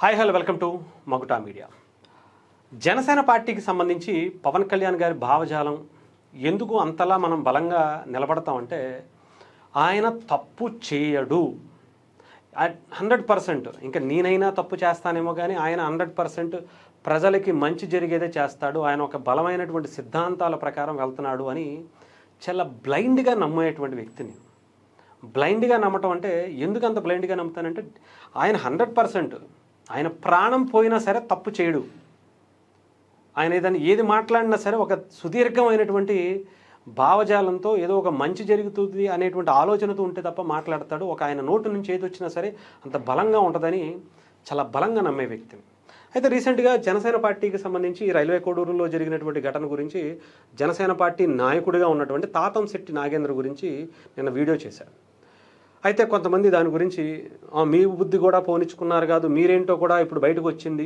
Hi hello welcome to Maguta media. Janasena పార్టీకి సంబంధించి పవన్ కళ్యాణ్ గారి భావజాలం ఎందుకు అంతలా మనం బలంగా నిలబడతామంటే, ఆయన తప్పు చేయడు 100%. ఇంకా నేనైనా తప్పు చేస్తానేమో కానీ ఆయన 100% ప్రజలకి మంచి జరిగేదే చేస్తాడు, ఆయన ఒక బలమైనటువంటి సిద్ధాంతాల ప్రకారం వెళ్తున్నాడు అని చాలా బ్లైండ్గా నమ్మేటువంటి వ్యక్తిని. బ్లైండ్గా నమ్మటం అంటే ఎందుకు అంత బ్లైండ్గా నమ్ముతానంటే, ఆయన 100% ఆయన ప్రాణం పోయినా సరే తప్పు చేయడు. ఆయన ఏది మాట్లాడినా సరే ఒక సుదీర్ఘమైనటువంటి భావజాలంతో ఏదో ఒక మంచి జరుగుతుంది అనేటువంటి ఆలోచనతో ఉంటే తప్ప మాట్లాడతాడు. ఆయన నోటు నుంచి ఏది వచ్చినా సరే అంత బలంగా ఉంటుందని చాలా బలంగా నమ్మే వ్యక్తిని. అయితే రీసెంట్గా జనసేన పార్టీకి సంబంధించి రైల్వే కోడూరులో జరిగినటువంటి ఘటన గురించి జనసేన పార్టీ నాయకుడిగా ఉన్నటువంటి తాతంశెట్టి నాగేంద్ర గురించి నిన్న వీడియో చేశారు. అయితే కొంతమంది దాని గురించి మీ బుద్ధి కూడా పోనిచ్చుకున్నారు కాదు, మీరేంటో కూడా ఇప్పుడు బయటకు వచ్చింది,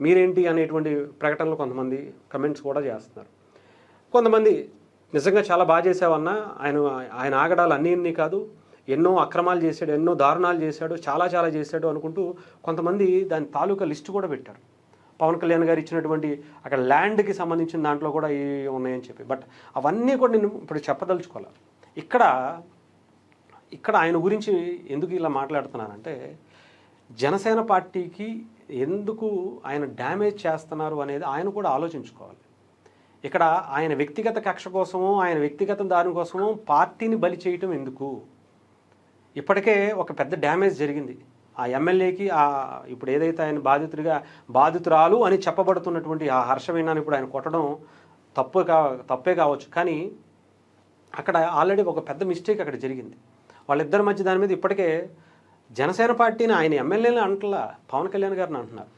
మీరేంటి అనేటువంటి ప్రకటనలు కొంతమంది కమెంట్స్ కూడా చేస్తున్నారు. కొంతమంది నిజంగా చాలా బాగా చేసావన్నా, ఆయన ఆగడాలు అన్నీ కాదు, ఎన్నో అక్రమాలు చేశాడు, ఎన్నో దారుణాలు చేశాడు, చాలా చేశాడు అనుకుంటూ కొంతమంది దాని తాలూకా లిస్టు కూడా పెట్టారు. పవన్ కళ్యాణ్ గారు ఇచ్చినటువంటి అక్కడ ల్యాండ్కి సంబంధించిన దాంట్లో కూడా ఉన్నాయని చెప్పి. బట్ అవన్నీ కూడా నేను ఇప్పుడు చెప్పదలుచుకోవాలి. ఇక్కడ ఆయన గురించి ఎందుకు ఇలా మాట్లాడుతున్నానంటే, జనసేన పార్టీకి ఎందుకు ఆయన డ్యామేజ్ చేస్తున్నారు అనేది ఆయన కూడా ఆలోచించుకోవాలి. ఇక్కడ ఆయన వ్యక్తిగత కక్ష కోసమో ఆయన వ్యక్తిగత దాని కోసమో పార్టీని బలి చేయటం ఎందుకు? ఇప్పటికే ఒక పెద్ద డ్యామేజ్ జరిగింది ఆ ఎమ్మెల్యేకి. ఇప్పుడు ఏదైతే ఆయన బాధితురాలు అని చెప్పబడుతున్నటువంటి ఆ హర్షవీణాన్ని ఇప్పుడు ఆయన కొట్టడం తప్పే కావచ్చు, కానీ అక్కడ ఆల్రెడీ ఒక పెద్ద మిస్టేక్ అక్కడ జరిగింది వాళ్ళిద్దరి మధ్య. దాని మీద ఇప్పటికే జనసేన పార్టీని, ఆయన ఎమ్మెల్యేని అంటలా, పవన్ కళ్యాణ్ గారిని అంటున్నారు,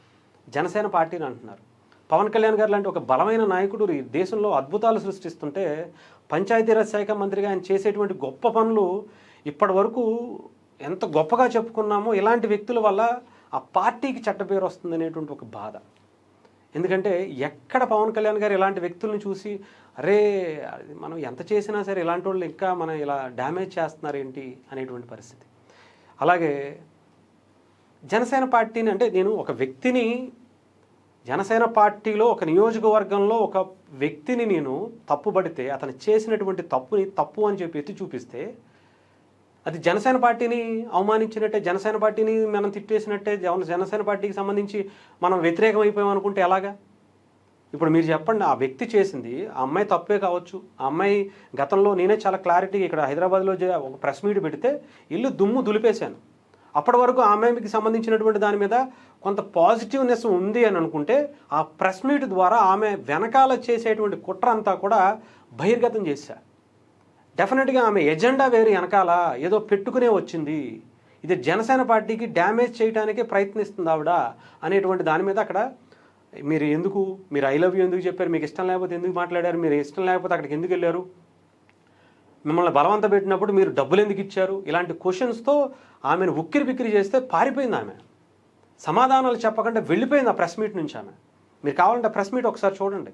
జనసేన పార్టీని అంటున్నారు. పవన్ కళ్యాణ్ గారు లాంటి ఒక బలమైన నాయకుడు ఈ దేశంలో అద్భుతాలు సృష్టిస్తుంటే, పంచాయతీరాజ్ శాఖ మంత్రిగా ఆయన చేసేటువంటి గొప్ప పనులు ఇప్పటి వరకు ఎంత గొప్పగా చెప్పుకున్నామో, ఇలాంటి వ్యక్తుల వల్ల ఆ పార్టీకి చెడ్డ పేరు వస్తుంది అనేటువంటి ఒక బాధ. ఎందుకంటే ఎక్కడ పవన్ కళ్యాణ్ గారు ఇలాంటి వ్యక్తులను చూసి అరే మనం ఎంత చేసినా సరే ఇలాంటి వాళ్ళు ఇంకా మనం ఇలా డ్యామేజ్ చేస్తున్నారు ఏంటి అనేటువంటి పరిస్థితి. అలాగే జనసేన పార్టీని అంటే, నేను ఒక వ్యక్తిని జనసేన పార్టీలో ఒక నియోజకవర్గంలో ఒక వ్యక్తిని నేను తప్పుపడితే, అతను చేసినటువంటి తప్పు అని చెప్పి ఎత్తి చూపిస్తే అది జనసేన పార్టీని అవమానించినట్టే, జనసేన పార్టీని మనం తిట్టేసినట్టే, జనసేన పార్టీకి సంబంధించి మనం వ్యతిరేకం అయిపోయాం అనుకుంటే ఎలాగా? ఇప్పుడు మీరు చెప్పండి, ఆ వ్యక్తి చేసింది, ఆ అమ్మాయి తప్పే కావచ్చు. ఆ అమ్మాయి గతంలో నేనే చాలా క్లారిటీగా ఇక్కడ హైదరాబాద్లో ఒక ప్రెస్ మీట్ పెడితే ఇల్లు దుమ్ము దులిపేశాను. అప్పటి వరకు ఆ అమ్మాయికి సంబంధించినటువంటి దాని మీద కొంత పాజిటివ్నెస్ ఉంది అని అనుకుంటే, ఆ ప్రెస్ మీట్ ద్వారా ఆమె వెనకాల చేసేటువంటి కుట్ర అంతా కూడా బహిర్గతం చేశా. డెఫినెట్గా ఆమె ఎజెండా వేరు, వెనకాల ఏదో పెట్టుకునే వచ్చింది, ఇది జనసేన పార్టీకి డ్యామేజ్ చేయడానికే ప్రయత్నిస్తుంది ఆవిడ అనేటువంటి దాని మీద అక్కడ మీరు ఐ లవ్ యూ ఎందుకు చెప్పారు, మీకు ఇష్టం లేకపోతే ఎందుకు మాట్లాడారు, మీరు ఇష్టం లేకపోతే అక్కడికి ఎందుకు వెళ్ళారు, మిమ్మల్ని బలవంత పెట్టినప్పుడు మీరు డబ్బులు ఎందుకు ఇచ్చారు, ఇలాంటి క్వశ్చన్స్తో ఆమెను ఉక్కిరి బిక్కిరి చేస్తే పారిపోయింది. ఆమె సమాధానాలు చెప్పకుండా వెళ్ళిపోయింది ఆ ప్రెస్ మీట్ నుంచి. మీరు కావాలంటే ప్రెస్ మీట్ ఒకసారి చూడండి.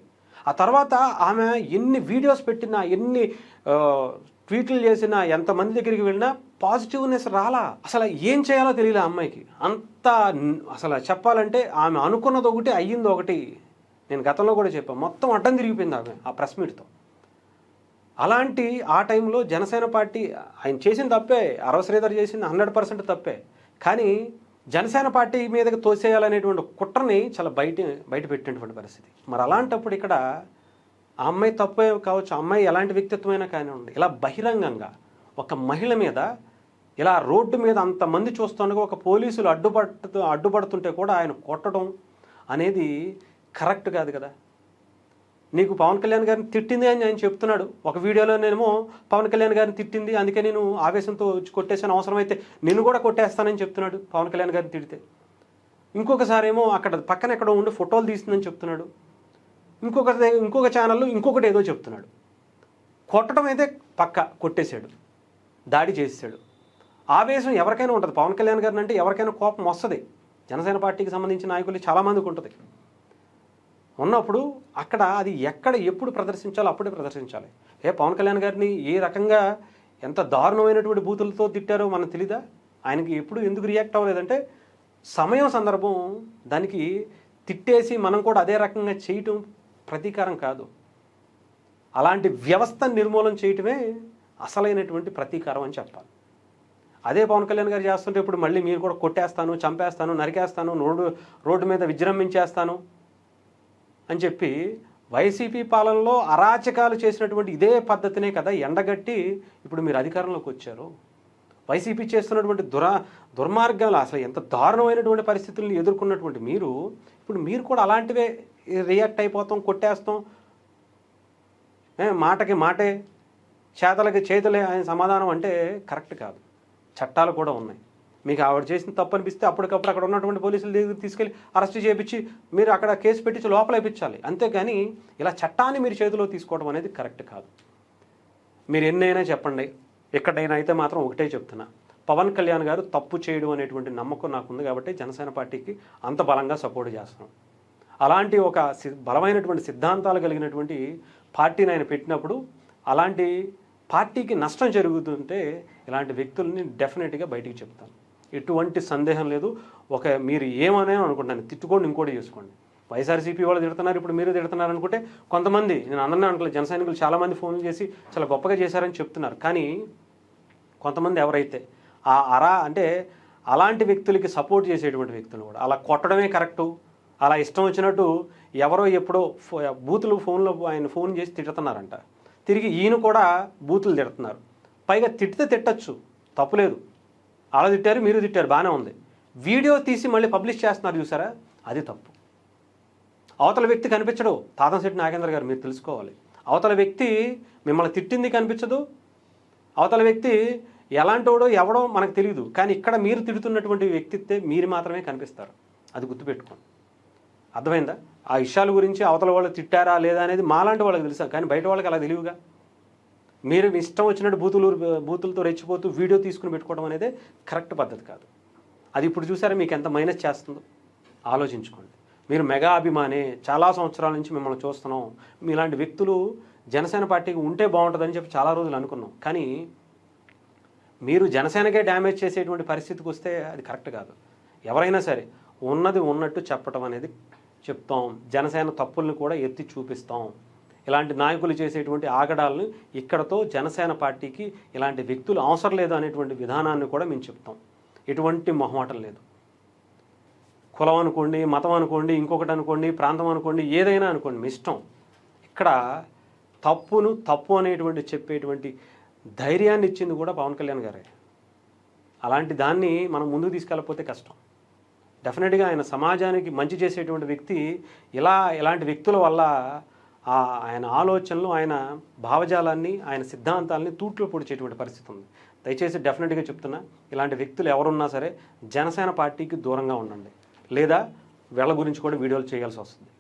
ఆ తర్వాత ఆమె ఎన్ని వీడియోస్ పెట్టినా, ఎన్ని ట్వీట్లు చేసినా, ఎంతమంది దగ్గరికి వెళ్ళినా పాజిటివ్నెస్ రాలా. అసలు ఏం చేయాలో తెలియలే అమ్మాయికి. అంత అసలు చెప్పాలంటే ఆమె అనుకున్నది ఒకటి, అయ్యింది ఒకటి. నేను గతంలో కూడా చెప్పాను, మొత్తం అడ్డం తిరిగిపోయింది ఆమె ఆ ప్రెస్ మీట్తో. అలాంటి ఆ టైంలో జనసేన పార్టీ ఆయన చేసిన తప్పే, అరవ శ్రీధర్ చేసింది 100% తప్పే, కానీ జనసేన పార్టీ మీదకి తోసేయాలనేటువంటి కుట్రని చాలా బయట పెట్టినటువంటి పరిస్థితి. మరి అలాంటప్పుడు ఇక్కడ ఆ అమ్మాయి తప్పే కావచ్చు, అమ్మాయి ఎలాంటి వ్యక్తిత్వమైనా కానివ్వండి, ఇలా బహిరంగంగా ఒక మహిళ మీద ఇలా రోడ్డు మీద అంతమంది చూస్తుండగా ఒక పోలీసులు అడ్డుపడుతుంటే కూడా ఆయన కొట్టడం అనేది కరెక్ట్ కాదు కదా. నీకు పవన్ కళ్యాణ్ గారిని తిట్టింది అని ఆయన చెప్తున్నాడు. ఒక వీడియోలో నేనేమో పవన్ కళ్యాణ్ గారిని తిట్టింది, అందుకే నేను ఆవేశంతో వచ్చి అవసరమైతే నిన్ను కూడా కొట్టేస్తానని చెప్తున్నాడు పవన్ కళ్యాణ్ గారిని తిడితే. ఇంకొకసారి ఏమో అక్కడ పక్కన ఎక్కడో ఉండి ఫోటోలు తీస్తుందని చెప్తున్నాడు. ఇంకొక ఛానల్లో ఇంకొకటి ఏదో చెప్తున్నాడు. కొట్టడం అయితే కొట్టేశాడు, దాడి చేసాడు. ఆవేశం ఎవరికైనా ఉంటుంది. పవన్ కళ్యాణ్ గారిని అంటే ఎవరికైనా కోపం వస్తుంది. జనసేన పార్టీకి సంబంధించిన నాయకులు చాలామందికి ఉంటుంది. ఉన్నప్పుడు అక్కడ అది ఎప్పుడు ప్రదర్శించాలో అప్పుడే ప్రదర్శించాలి. పవన్ కళ్యాణ్ గారిని ఏ రకంగా ఎంత దారుణమైనటువంటి బూతులతో తిట్టారో మనకు తెలీదా? ఆయనకి ఎప్పుడు ఎందుకు రియాక్ట్ అవ్వలేదంటే సమయం సందర్భం దానికి తిట్టేసి మనం కూడా అదే రకంగా చేయటం ప్రతీకారం కాదు. అలాంటి వ్యవస్థను నిర్మూలన చేయటమే అసలైనటువంటి ప్రతీకారం అని చెప్పాలి. అదే పవన్ కళ్యాణ్ గారు చేస్తుంటే ఇప్పుడు మళ్ళీ మీరు కూడా కొట్టేస్తాను, చంపేస్తాను, నరికేస్తాను, రోడ్డు మీద విజృంభించేస్తాను అని చెప్పి వైసీపీ పాలనలో అరాచకాలు చేసినటువంటి ఇదే పద్ధతినే కదా ఎండగట్టి ఇప్పుడు మీరు అధికారంలోకి వచ్చారు. వైసీపీ చేస్తున్నటువంటి దుర్మార్గాలు అసలు ఎంత దారుణమైనటువంటి పరిస్థితులను ఎదుర్కొన్నటువంటి మీరు కూడా అలాంటివే రియాక్ట్ అయిపోతాం, కొట్టేస్తాం, మాటకి మాటే చేతలకి చేతులే ఆయన సమాధానం అంటే కరెక్ట్ కాదు. చట్టాలు కూడా ఉన్నాయి. మీకు ఆవిడ చేసిన తప్పు అనిపిస్తే అప్పటికప్పుడు అక్కడ ఉన్నటువంటి పోలీసుల దగ్గర తీసుకెళ్ళి అరెస్ట్ చేయించి మీరు అక్కడ కేసు పెట్టించి లోపల వేయించాలి. అంతేగాని ఇలా చట్టాన్ని మీరు చేతిలో తీసుకోవడం అనేది కరెక్ట్ కాదు. మీరు ఎన్నైనా చెప్పండి, ఎక్కడైనా అయితే మాత్రం ఒకటే చెప్తున్నా, పవన్ కళ్యాణ్ గారు తప్పు చేయడం అనేటువంటి నమ్మకం నాకుంది కాబట్టి జనసేన పార్టీకి అంత బలంగా సపోర్ట్ చేస్తున్నాం. అలాంటి ఒక బలమైనటువంటి సిద్ధాంతాలు కలిగినటువంటి పార్టీని ఆయన పెట్టినప్పుడు అలాంటి పార్టీకి నష్టం జరుగుతుంటే ఇలాంటి వ్యక్తుల్ని డెఫినెట్గా బయటికి చెప్తాను. ఎటువంటి సందేహం లేదు. మీరు ఏమనే అనుకుంటాను, తిట్టుకోండి, ఇంకోటి చేసుకోండి. వైఎస్ఆర్సీపీ వాళ్ళు తిడుతున్నారు, ఇప్పుడు మీరు తిడుతున్నారు అనుకుంటే కొంతమంది, నేను అందరినీ అనుకోలేదు, జన సైనికులు చాలామంది ఫోన్లు చేసి చాలా గొప్పగా చేశారని చెప్తున్నారు. కానీ కొంతమంది ఎవరైతే అంటే అలాంటి వ్యక్తులకి సపోర్ట్ చేసేటువంటి వ్యక్తులు కూడా అలా కొట్టడమే కరెక్టు, అలా ఇష్టం వచ్చినట్టు ఎవరో ఎప్పుడో బూతులు ఆయన ఫోన్ చేసి తిడుతున్నారంట. తిరిగి ఈయన కూడా బూతులు తిడుతున్నారు. పైగా తిట్టచ్చు, తప్పులేదు. అలా తిట్టారు, మీరు తిట్టారు, బాగానే ఉంది. వీడియో తీసి మళ్ళీ పబ్లిష్ చేస్తున్నారు చూసారా, అది తప్పు. అవతల వ్యక్తి కనిపించడు. తాతంశెట్టి నాగేంద్ర గారు మీరు తెలుసుకోవాలి, అవతల వ్యక్తి మిమ్మల్ని తిట్టింది కనిపించదు, అవతల వ్యక్తి ఎలాంటోడో ఎవడో మనకు తెలియదు. కానీ ఇక్కడ మీరు తిడుతున్నటువంటి వ్యక్తిత్తే మీరు మాత్రమే కనిపిస్తారు. అది గుర్తుపెట్టుకోండి. అర్థమైందా? ఆ విషయాల గురించి అవతల వాళ్ళు తిట్టారా లేదా అనేది మాలాంటి వాళ్ళకి తెలుసా, కానీ బయట వాళ్ళకి అలా తెలియగా. మీరు ఇష్టం వచ్చినట్టు బూతులతో రెచ్చిపోతూ వీడియో తీసుకుని పెట్టుకోవడం అనేది కరెక్ట్ పద్ధతి కాదు. అది ఇప్పుడు చూసారా మీకు ఎంత మైనస్ చేస్తుందో ఆలోచించుకోండి. మీరు మెగా అభిమానే, చాలా సంవత్సరాల నుంచి మిమ్మల్ని చూస్తున్నాం. మీలాంటి వ్యక్తులు జనసేన పార్టీకి ఉంటే బాగుంటుందని చెప్పి చాలా రోజులు అనుకున్నాం. కానీ మీరు జనసేనకే డ్యామేజ్ చేసేటువంటి పరిస్థితికి వస్తే అది కరెక్ట్ కాదు. ఎవరైనా సరే ఉన్నది ఉన్నట్టు చెప్పడం అనేది చెప్తాం. జనసేన తప్పుల్ని కూడా ఎత్తి చూపిస్తాం. ఇలాంటి నాయకులు చేసేటువంటి ఆగడాలను ఇక్కడతో జనసేన పార్టీకి ఇలాంటి వ్యక్తులు అవసరం లేదు అనేటువంటి విధానాన్ని కూడా మేము చెప్తాం. ఎటువంటి మొహమాటం లేదు. కులం అనుకోండి, మతం అనుకోండి, ఇంకొకటి అనుకోండి, ప్రాంతం అనుకోండి, ఏదైనా అనుకోండి, మీ ఇష్టం. ఇక్కడ తప్పును తప్పు అనేటువంటి చెప్పేటువంటి ధైర్యాన్ని ఇచ్చింది కూడా పవన్ కళ్యాణ్ గారే. అలాంటి దాన్ని మనం ముందుకు తీసుకెళ్ళకపోతే కష్టం. డెఫినెట్గా ఆయన సమాజానికి మంచి చేసేటువంటి వ్యక్తి. ఇలాంటి వ్యక్తుల వల్ల ఆయన ఆలోచనలు, ఆయన భావజాలాన్ని, ఆయన సిద్ధాంతాలని తూట్లు పొడిచేటువంటి పరిస్థితి ఉంది. దయచేసి డెఫినెట్గా చెప్తున్నా, ఇలాంటి వ్యక్తులు ఎవరున్నా సరే జనసేన పార్టీకి దూరంగా ఉండండి, లేదా వీళ్ళ గురించి కూడా వీడియోలు చేయాల్సి వస్తుంది.